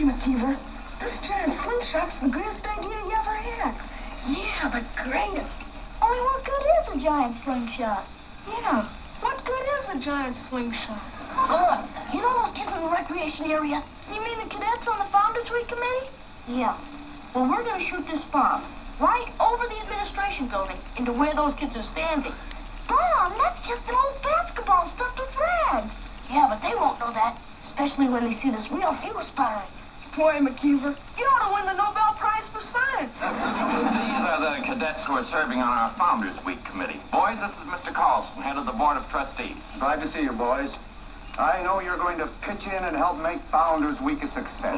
McKeever. This giant slingshot's the greatest idea you ever had. Yeah, the greatest. Only what good is a giant slingshot? Yeah, what good is a giant slingshot? Look, you know those kids in the recreation area? You mean the cadets on the Founders Week Committee? Yeah. Well, we're gonna shoot this bomb right over the administration building into where those kids are standing. Bomb? That's just an old basketball stuffed with rags. Yeah, but they won't know that, especially when they see this real fuse firing. Boy, McKeever, you ought to win the Nobel Prize for Science. These are the cadets who are serving on our Founders Week Committee. Boys, this is Mr. Carlson, head of the Board of Trustees. Glad to see you, boys. I know you're going to pitch in and help make Founders Week a success.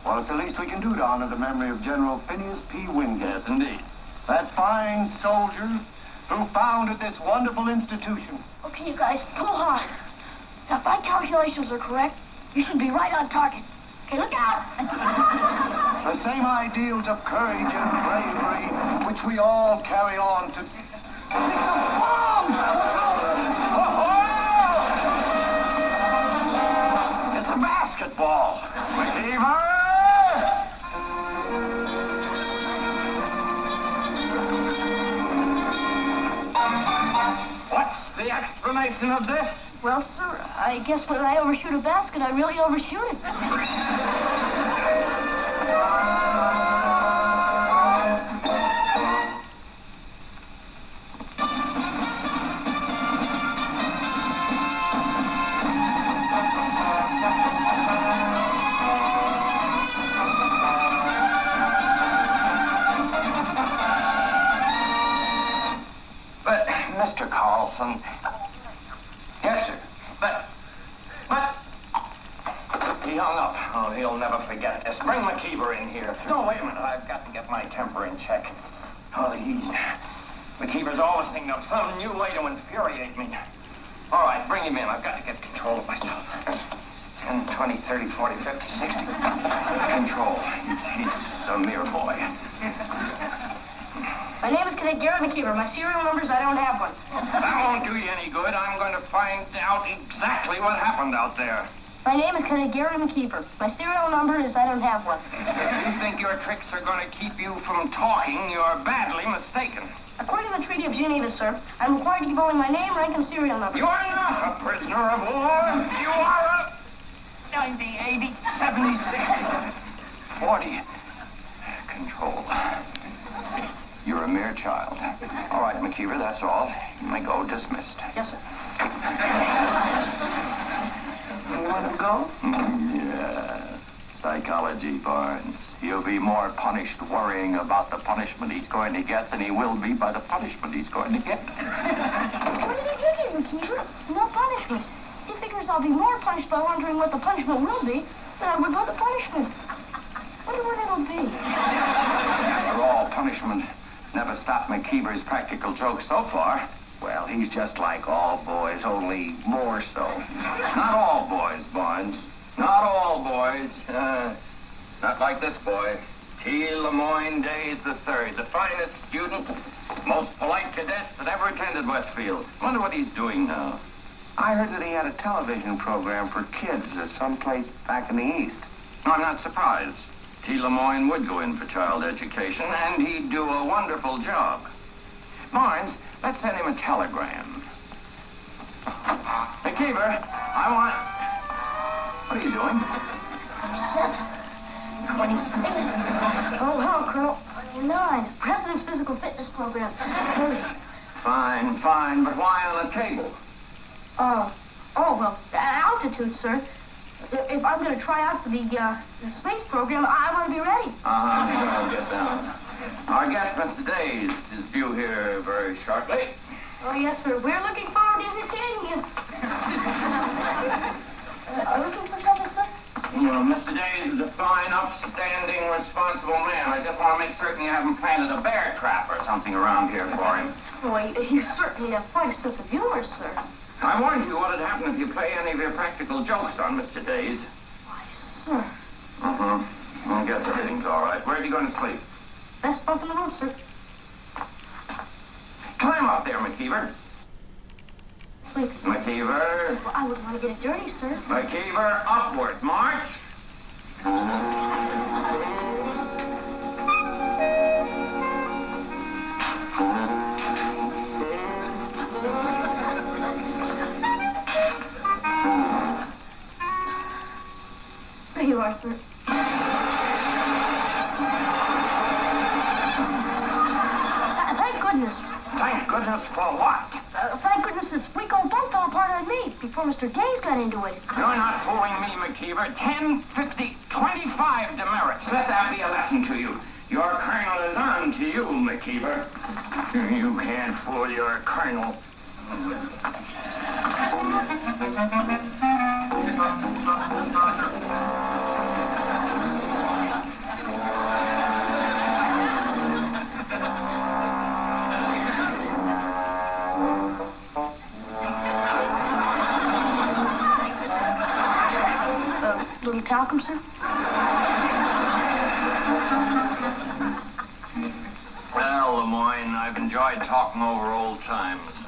Well, it's the least we can do to honor the memory of General Phineas P. Wingate. Yes, indeed. That fine soldier who founded this wonderful institution. Okay, you guys, pull hard. Now, if my calculations are correct, you should be right on target. Okay, look out. The same ideals of courage and bravery which we all carry on to... It's a bomb! It's a basketball. McKeever! What's the explanation of this? Well, sir, I guess when I overshoot a basket, I really overshoot it. But, Mr. Carlson... Yes, sir. But... He hung up. Oh, he'll never forget this. Bring McKeever in here. No, wait a minute. I've got to get my temper in check. Oh, McKeever's always thinking of some new way to infuriate me. All right, bring him in. I've got to get control of myself. 10, 20, 30, 40, 50, 60. Control. He's a mere boy. My name is Cadet Gary McKeever. My serial number is I don't have one. That won't do you any good. I'm going to find out exactly what happened out there. My name is Cadet Gary McKeever. My serial number is I don't have one. If you think your tricks are going to keep you from talking, you're badly mistaken. According to the Treaty of Geneva, sir, I'm required to give only my name, rank, and serial number. You're not a prisoner of war. You are a 90, 80, 70, 60, 40. Control. You're a mere child. All right, McKeever, that's all. You may go dismissed. Yes, sir. You want to go? Yeah. Psychology, Barnes. He'll be more punished worrying about the punishment he's going to get than he will be by the punishment he's going to get. What are you thinking, McKeever? No punishment. He figures I'll be more punished by wondering what the punishment will be than I would by the punishment. Wonder what it'll be. After all, punishment never stopped McKeever's practical jokes so far. Well, he's just like all boys, only more so. Not all boys, Barnes. Not all boys. Not like this boy. T. Lemoyne Days III, the finest student, most polite cadet that ever attended Westfield. Wonder what he's doing now. I heard that he had a television program for kids someplace back in the East. I'm not surprised. T. Lemoyne would go in for child education, and he'd do a wonderful job. Barnes, let's send him a telegram. McKeever, I want... What are you doing? 28. Oh, hello, Colonel. 29. President's Physical Fitness Program. 30. Fine, fine, but why on a table? Well, altitude, sir. If I'm going to try out for the space program, I want to be ready. I'll get down. Our guest, Mr. Days, is due here very shortly. Oh, yes, sir. We're looking forward to entertaining you. Are you looking for something, sir? Well, Mr. Days is a fine, upstanding, responsible man. I just want to make certain you haven't planted a bear trap or something around here for him. Boy, you certainly have quite a sense of humor, sir. I warned you what would happen if you play any of your practical jokes on Mr. Days. Why, sir. I guess everything's all right. Where's he going to sleep? Best bunk in the room, sir. Climb up there, McKeever. Sleep. McKeever. Well, I wouldn't want to get it dirty, sir. McKeever, upward. March. There you are, sir. Thank goodness. Thank goodness for what? Thank goodness this weak old bunk fell apart on me before Mr. Days got into it. You're not fooling me, McKeever. 10, 50, 25 demerits. Let that be a lesson to you. Your colonel is on to you, McKeever. You can't fool your colonel. Little talcum, sir? Well, Lemoyne, I've enjoyed talking over old times.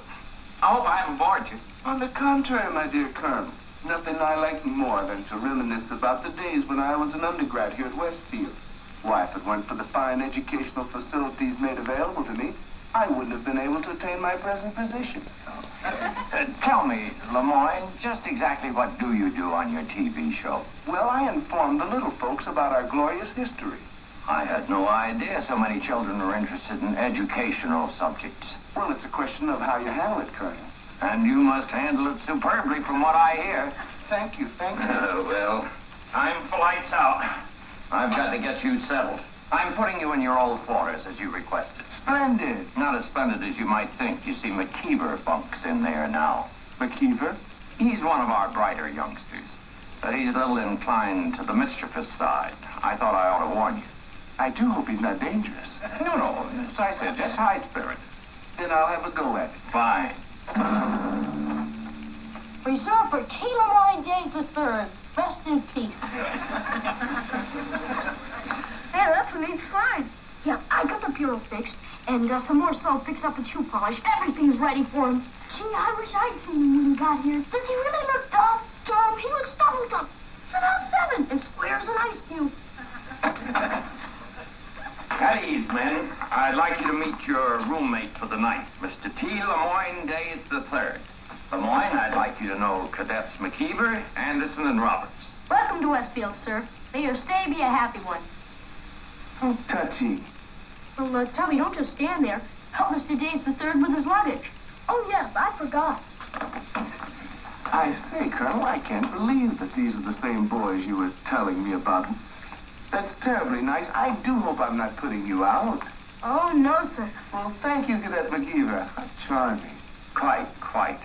I hope I haven't bored you. On the contrary, my dear Colonel. Nothing I like more than to reminisce about the days when I was an undergrad here at Westfield. Why, if it weren't for the fine educational facilities made available to me, I wouldn't have been able to attain my present position. Tell me, Lemoyne, just exactly what do you do on your TV show? Well, I inform the little folks about our glorious history. I had no idea so many children were interested in educational subjects. Well, it's a question of how you handle it, Colonel. And you must handle it superbly from what I hear. Thank you, thank you. Well, time for lights out. I've got to get you settled. I'm putting you in your old quarters as you requested. Splendid. Not as splendid as you might think. You see, McKeever bunks in there now. McKeever? He's one of our brighter youngsters. But he's a little inclined to the mischievous side. I thought I ought to warn you. I do hope he's not dangerous. No, as I said, just high spirit. Then I'll have a go at it. Fine. Reserved for T. Lemoyne Days III. Rest in peace. Hey, that's a neat sign. Yeah, I got the bureau fixed, and some more soap fixed up with shoe polish. Everything's ready for him. Gee, I wish I'd seen him when he got here. Does he really look dumb? Dumb? He looks double dumb. He's about 7 and square as an ice cube. At ease, men. I'd like you to meet your roommate for the night, Mr. T. Lemoyne Days III. Lemoyne, I'd like you to know Cadets McKeever, Anderson, and Roberts. Welcome to Westfield, sir. May your stay be a happy one. Oh, touchy. Well, Tubby, don't just stand there. Help Mr. Days III with his luggage. Oh, yes, I forgot. I say, Colonel, I can't believe that these are the same boys you were telling me about. That's terribly nice. I do hope I'm not putting you out. Oh, no, sir. Well, thank you, Cadet McKeever. How charming. Quite.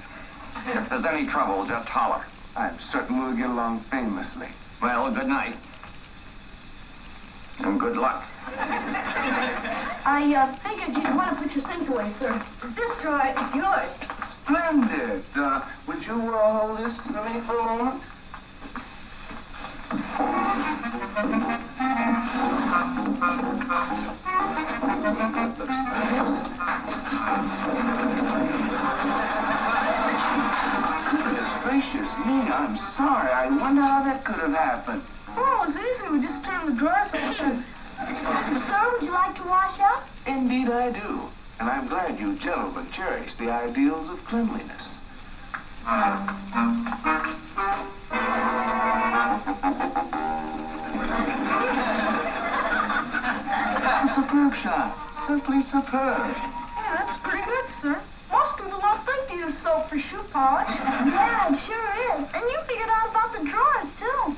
If there's any trouble, just holler. I'm certain we'll get along famously. Well, good night. And good luck. I figured you'd want to put your things away, sir. This drawer is yours. Splendid. Would you hold this for me for a moment? Goodness gracious me, I'm sorry. I wonder how that could have happened. Oh, it's easy. We just turn the drawers open. Sir, would you like to wash up? Indeed I do. And I'm glad you gentlemen cherish the ideals of cleanliness. A superb shot. Simply superb. Yeah, that's pretty good, sir. Most people don't think to use soap for shoe polish. Yeah, it sure is. And you figured out about the drawers, too.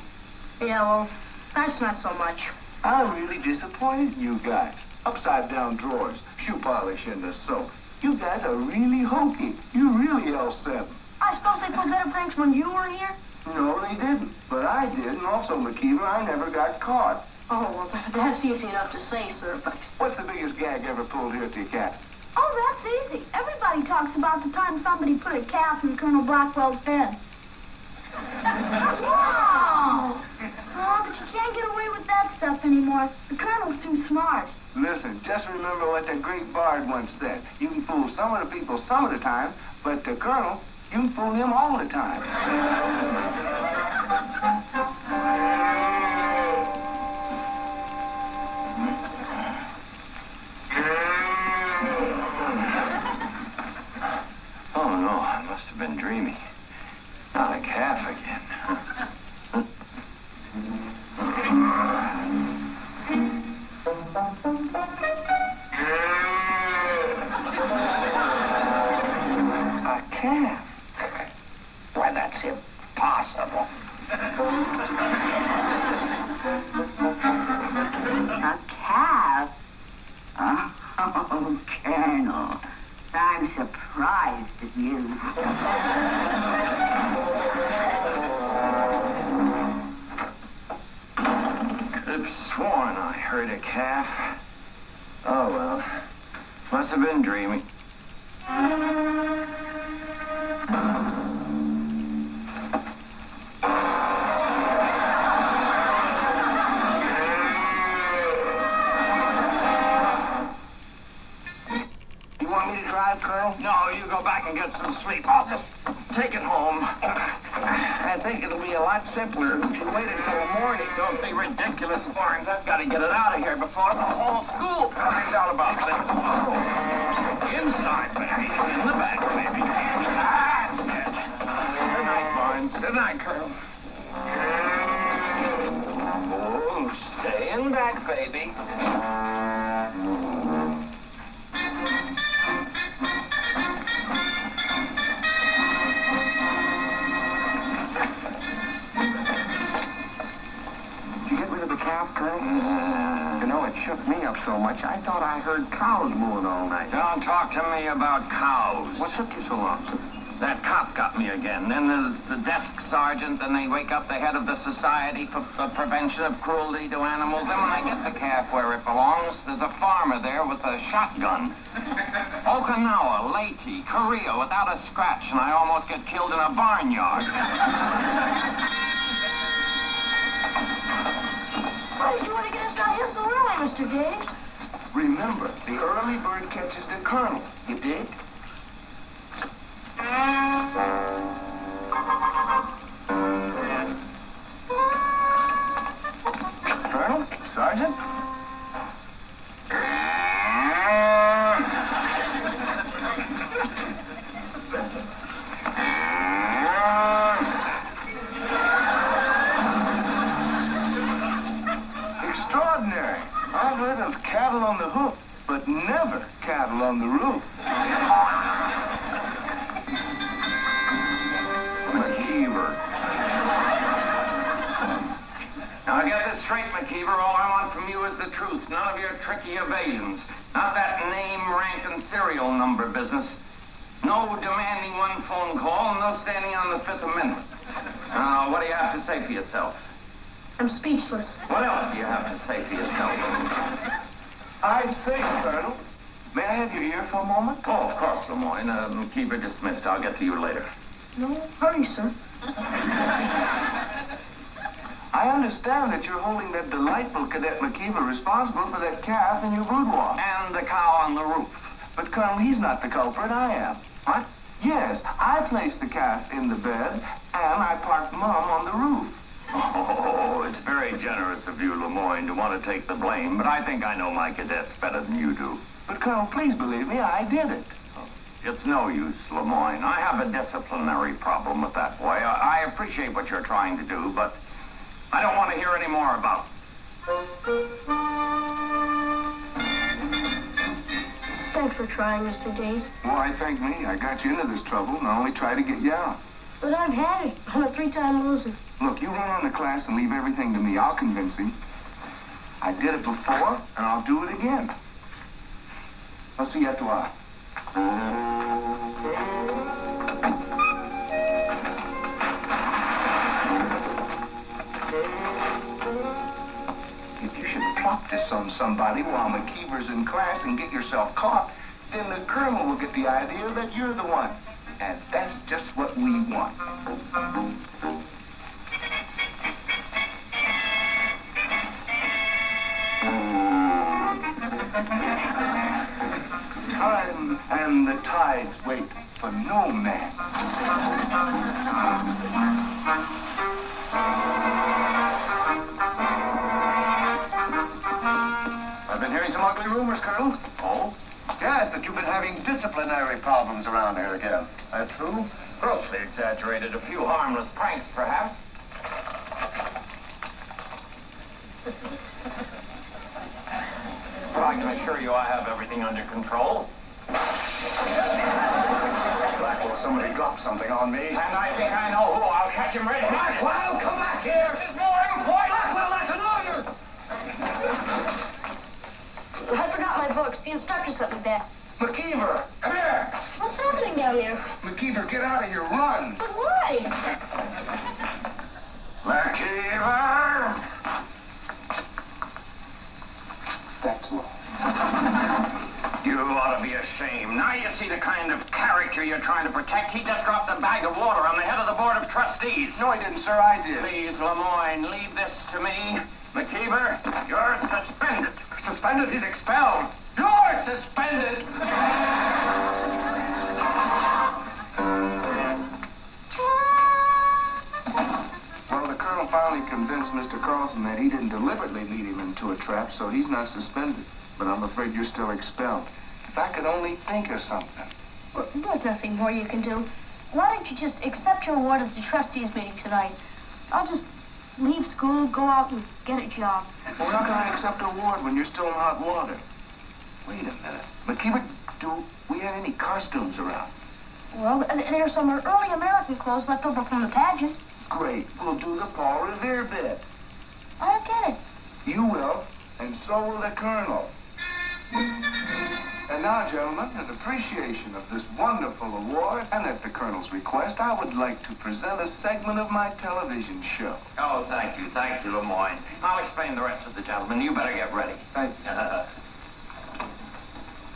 Yeah, well, that's not so much. I'm really disappointed in you guys. Upside-down drawers, shoe polish, and the soap. You guys are really hokey. You really L7. I suppose they put better pranks when you were here? No, they didn't. But I did, and also, McKeever, I never got caught. Oh, well, that's easy enough to say, sir, but... What's the biggest gag ever pulled here at the academy? Oh, that's easy. Everybody talks about the time somebody put a calf in Colonel Blackwell's bed. Wow! Oh, but you can't get away with that stuff anymore. The Colonel's too smart. Listen, just remember what the great bard once said. You can fool some of the people some of the time, but the Colonel, you can fool him all the time. buried a calf. Oh, well. Must have been dreaming. You want me to drive, Colonel? No, you go back and get some sleep. I'll just take it home. I think it'll be a lot simpler if you wait until the morning. Don't be ridiculous, Barnes. I've got to get it out of here before the whole school finds out about this. Inside, baby. In the back, baby. That's it. Good night, Barnes. Good night, Colonel. Oh, stay in back, baby. You know, it shook me up so much, I thought I heard cows mooing all night. Don't talk to me about cows. What took you so long, sir? That cop got me again. Then there's the desk sergeant, then they wake up the head of the Society for the Prevention of Cruelty to Animals. And when I get the calf where it belongs, there's a farmer there with a shotgun. Okinawa, Leyte, Korea, without a scratch, and I almost get killed in a barnyard. Why did you want to get us out here so early, Mr. Gage? Remember, the early bird catches the colonel. You dig? Colonel? Sergeant? Extraordinary. I've heard of cattle on the hoof, but never cattle on the roof. McKeever. Now get this straight, McKeever. All I want from you is the truth. None of your tricky evasions. Not that name, rank, and serial number business. No demanding one phone call, no standing on the Fifth Amendment. Now, what do you have to say for yourself? I'm speechless. What else do you have to say for yourself? I say, Colonel, may I have your ear for a moment? Oh, of course, Lemoyne. McKeever dismissed. I'll get to you later. No hurry, sir. I understand that you're holding that delightful Cadet McKeever responsible for that calf in your boudoir. And the cow on the roof. But, Colonel, he's not the culprit. I am. What? Yes, I placed the calf in the bed, and I parked Mom on the roof. Oh, it's very generous of you, Lemoyne, to want to take the blame, but I think I know my cadets better than you do. But, Colonel, please believe me, I did it. It's no use, Lemoyne. I have a disciplinary problem with that boy. I appreciate what you're trying to do, but I don't want to hear any more about it. Thanks for trying, Mr. Gage. Why, thank me. I got you into this trouble and I only tried to get you out. But I've had it. I'm a 3-time loser. Look, you run on the class and leave everything to me. I'll convince him. I did it before, and I'll do it again. I'll see you at the Y. If you should plop this on somebody while McKeever's in class and get yourself caught, then the colonel will get the idea that you're the one. And that's just what we want. Time and the tides wait for no man. I've been hearing some ugly rumors, Colonel. Oh? Yes, that you've been having disciplinary problems around here again. That true? Grossly exaggerated. A few harmless pranks, perhaps. But I can assure you I have everything under control. Blackwell, somebody dropped something on me. And I think I know who. I'll catch him right here. Blackwell, come back here! This is more important. Blackwell, that's an order! I forgot my books. The instructor sent me back. McKeever, come here! What's happening down there? McKeever, get out of here, run! But why? McKeever! see the kind of character you're trying to protect? He just dropped a bag of water on the head of the Board of Trustees. No, I didn't, sir. I did. Please, Lemoyne, leave this to me. McKeever, you're suspended. Suspended? He's expelled. You're suspended. Well, the colonel finally convinced Mr. Carlson that he didn't deliberately lead him into a trap, so he's not suspended. But I'm afraid you're still expelled. If I could only think of something. Well, there's nothing more you can do. Why don't you just accept your award at the trustees meeting tonight? I'll just leave school, go out and get a job. Well, how can I accept an award when you're still in hot water? Wait a minute. McKeever, do we have any costumes around? Well, there's some early American clothes left over from the pageant. Great. We'll do the Paul Revere bit. I don't get it. You will, and so will the colonel. And now, gentlemen, in appreciation of this wonderful award, and at the colonel's request, I would like to present a segment of my television show. Oh, thank you, Lemoyne. I'll explain the rest of the gentlemen. You better get ready. Thank you.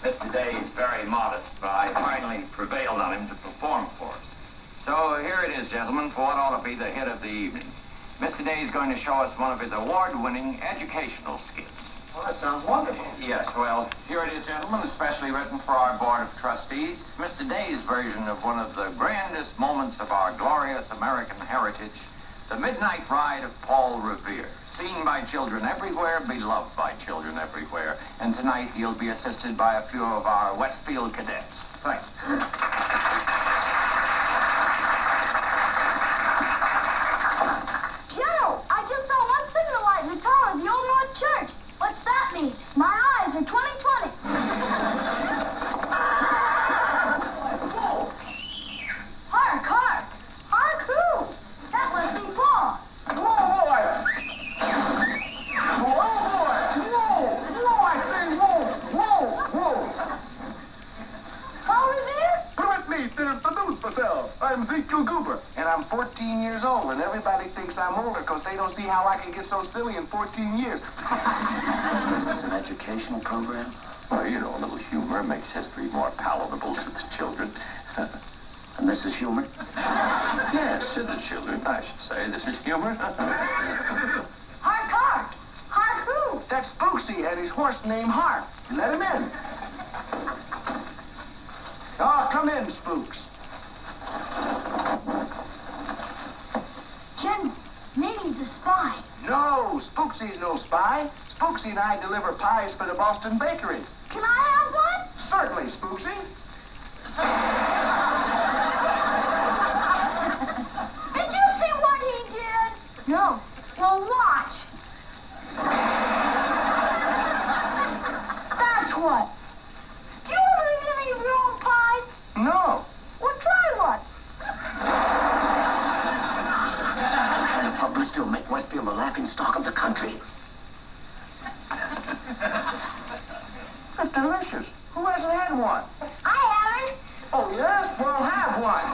Mr. Day is very modest, but I finally prevailed on him to perform for us. So here it is, gentlemen, for what ought to be the hit of the evening. Mr. Day is going to show us one of his award-winning educational skits. Well, that sounds wonderful. Yes, well, here it is, gentlemen, especially written for our Board of Trustees. Mr. Day's version of one of the grandest moments of our glorious American heritage, the midnight ride of Paul Revere. Seen by children everywhere, beloved by children everywhere. And tonight he'll be assisted by a few of our Westfield cadets. Thanks. Joe, I just saw one signal light in the tower of the Old North Church. What's that mean? My eyes are 20/20. Hark, hark. Hark who? That must be Paul. Whoa, boy! Whoa, boy! Whoa! Whoa, I say, whoa! Whoa! Whoa! Paul Revere? Permit me to introduce myself. I'm Ezekiel Goober, and I'm 14 years old, and everybody thinks I'm older because they don't see how I can get so silly in 14 years. This is an educational program? Well, you know, a little humor makes history more palatable to the children. And this is humor? Yes, to the children, I should say. This is humor. Hark, hark. Hark who? That's Spooksy and his horse named Hart. Let him in. Oh, come in, Spooks. Jen, maybe he's a spy. No, Spooksy's no spy. Spooksy and I deliver pies for the Boston Bakery. Can I have one? Certainly, Spooksy. Did you see what he did? No. Well, watch. That's what. Do you ever eat any of your own pies? No. Well, try one. This kind of publicity will make Westfield the laughing stock of the country. That's delicious. Who hasn't had one? I haven't. Oh, yes? Well, have one.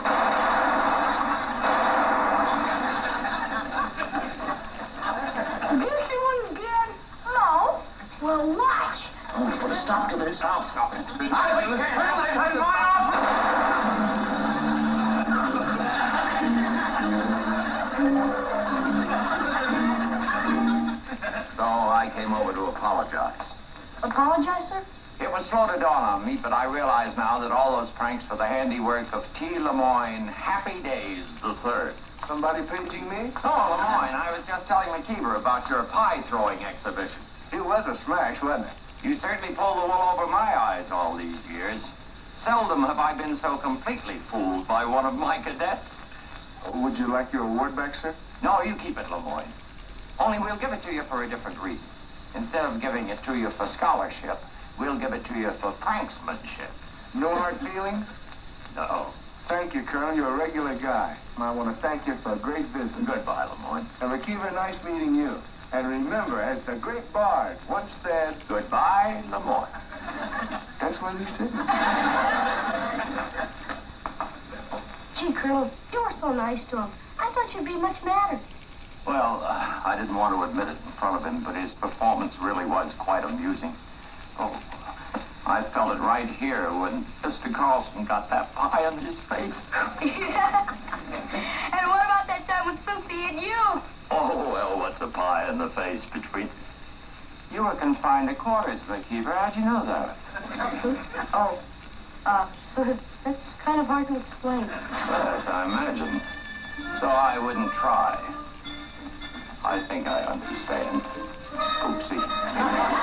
Did you see what he did? No. Well, watch. Only put a stop to this. I'll stop it. So I came over to apologize. Apologize, sir? It was slow to dawn on me, but I realize now that all those pranks were the handiwork of T. Lemoyne Happy Days the Third. Somebody painting me? Oh, Lemoyne, I was just telling McKeever about your pie-throwing exhibition. It was a smash, wasn't it? You certainly pulled the wool over my eyes all these years. Seldom have I been so completely fooled by one of my cadets. Would you like your award back, sir? No, you keep it, Lemoyne. Only we'll give it to you for a different reason. Instead of giving it to you for scholarship, we'll give it to you for pranksmanship. No hard feelings? No. Thank you, Colonel. You're a regular guy. And I want to thank you for a great visit. Goodbye, Lemoyne. And McKeever, nice meeting you. And remember, as the great bard once said, Goodbye, Lemoyne. that's what he said. Gee, Colonel, you were so nice to him. I thought you'd be much madder. Well, I didn't want to admit it in front of him, but his performance really was quite amusing. Oh, I felt it right here when Mr. Carlson got that pie on his face. Yeah. And what about that time with Foxy and you? Oh, well, what's a pie in the face between... You were confined to quarters, McKeever. How'd you know that? Sort of, that's kind of hard to explain. Yes, I imagine. So I wouldn't try. I think I understand. Oopsie.